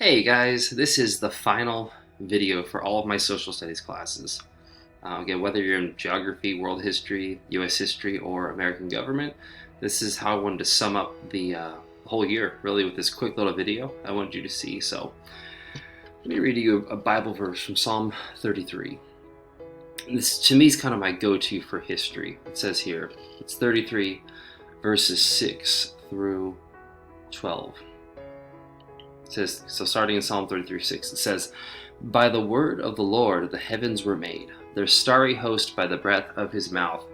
Hey guys, this is the final video for all of my social studies classes. Again, whether you're in geography, world history, US history, or American government, this is how I wanted to sum up the whole year, really, with this quick little video I wanted you to see. So let me read you a Bible verse from Psalm 33. This, to me, is kind of my go-to for history. It says here, it's 33 verses 6 through 12. It says, so starting in Psalm 33:6, it says, "By the word of the Lord the heavens were made, their starry host by the breath of his mouth.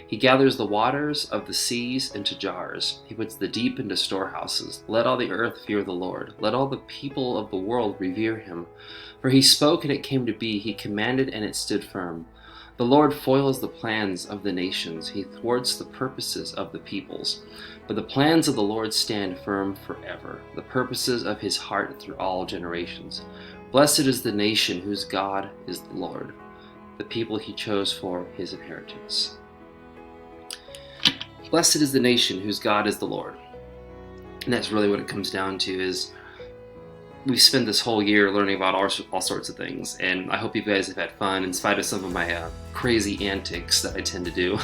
He gathers the waters of the seas into jars. He puts the deep into storehouses. Let all the earth fear the Lord. Let all the people of the world revere him. For he spoke and it came to be. He commanded and it stood firm. The Lord foils the plans of the nations. He thwarts the purposes of the peoples. But the plans of the Lord stand firm forever, the purposes of his heart through all generations. Blessed is the nation whose God is the Lord, the people he chose for his inheritance." Blessed is the nation whose God is the Lord. And that's really what it comes down to. Is we spent this whole year learning about all sorts of things, and I hope you guys have had fun in spite of some of my crazy antics that I tend to do.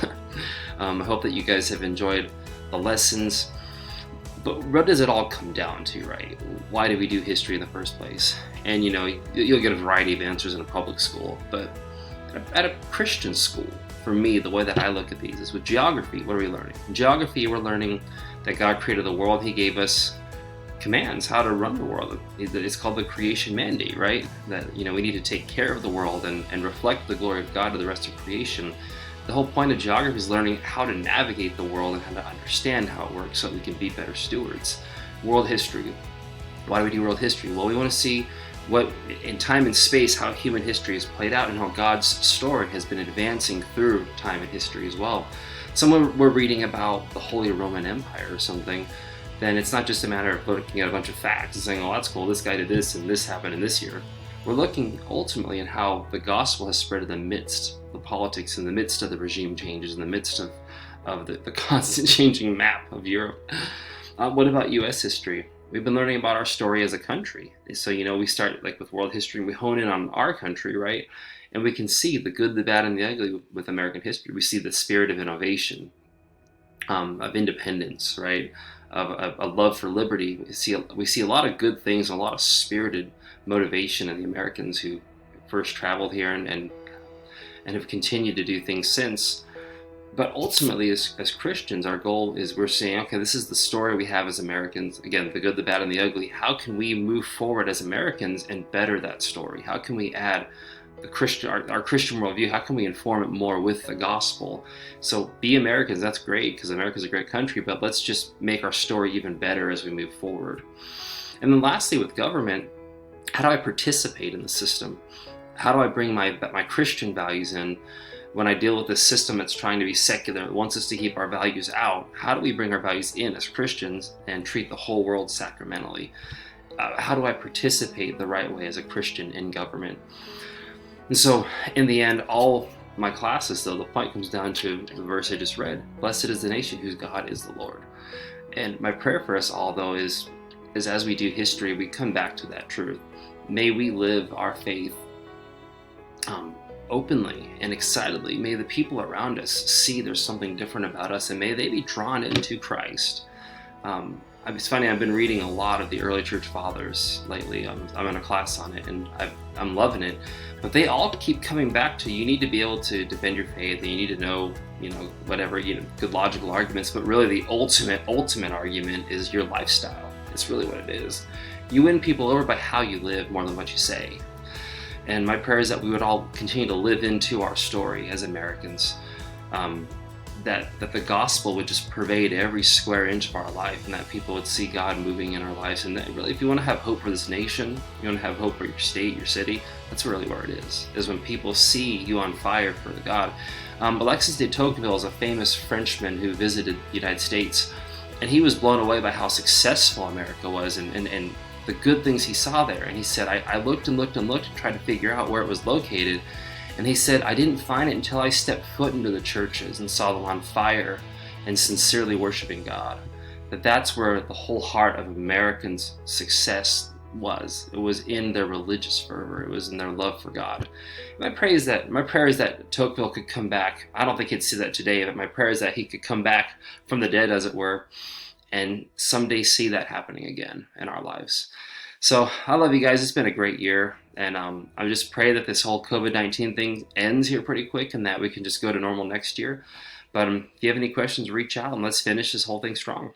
I hope that you guys have enjoyed the lessons. But what does it all come down to, right? Why do we do history in the first place? And you'll get a variety of answers in a public school, but at a Christian school, for me, the way that I look at these is with geography. What are we learning? In geography, we're learning that God created the world. He gave us commands how to run the world. It's called the creation mandate, right? That we need to take care of the world and reflect the glory of God to the rest of creation. The whole point of geography is learning how to navigate the world and how to understand how it works so that we can be better stewards. World history. Why do we do world history? Well, we want to see what in time and space, how human history has played out and how God's story has been advancing through time and history as well. Someone we're reading about the Holy Roman Empire or something, then it's not just a matter of looking at a bunch of facts and saying, oh, that's cool, this guy did this and this happened in this year. We're looking ultimately at how the gospel has spread in the midst of the politics, in the midst of the regime changes, in the midst of the constant changing map of Europe. What about US history? We've been learning about our story as a country. So, we start like with world history, and we hone in on our country, right? And we can see the good, the bad, and the ugly with American history. We see the spirit of innovation, of independence, right? Of a love for liberty. We see a lot of good things and a lot of spirited motivation in the Americans who first traveled here and have continued to do things since. But ultimately, as Christians, our goal is we're saying, okay, this is the story we have as Americans. Again, the good, the bad, and the ugly. How can we move forward as Americans and better that story? How can we add our Christian worldview? How can we inform it more with the gospel? So be Americans, that's great, because America's a great country, but let's just make our story even better as we move forward. And then lastly, with government, how do I participate in the system? How do I bring my Christian values in when I deal with this system that's trying to be secular, that wants us to keep our values out? How do we bring our values in as Christians and treat the whole world sacramentally? How do I participate the right way as a Christian in government? And so, in the end, all my classes, though, the point comes down to the verse I just read. Blessed is the nation whose God is the Lord. And my prayer for us all, though, is as we do history, we come back to that truth. May we live our faith openly and excitedly. May the people around us see there's something different about us, and may they be drawn into Christ. It's funny, I've been reading a lot of the early church fathers lately. I'm in a class on it, and I'm loving it. But they all keep coming back to, you need to be able to defend your faith, and you need to know, whatever, good logical arguments. But really, the ultimate argument is your lifestyle. It's really what it is. You win people over by how you live more than what you say. And my prayer is that we would all continue to live into our story as Americans. That the gospel would just pervade every square inch of our life, and that people would see God moving in our lives. And that really, if you want to have hope for this nation, you want to have hope for your state, your city, that's really where it is when people see you on fire for God. Alexis De Tocqueville is a famous Frenchman who visited the United States, and he was blown away by how successful America was and the good things he saw there. And he said, I looked and looked and looked and tried to figure out where it was located. And he said, I didn't find it until I stepped foot into the churches and saw them on fire and sincerely worshiping God. That's where the whole heart of Americans' success was. It was in their religious fervor. It was in their love for God. My prayer is that Tocqueville could come back. I don't think he'd see that today, but my prayer is that he could come back from the dead, as it were, and someday see that happening again in our lives. So I love you guys. It's been a great year, and I just pray that this whole COVID-19 thing ends here pretty quick and that we can just go to normal next year. But if you have any questions, reach out and let's finish this whole thing strong.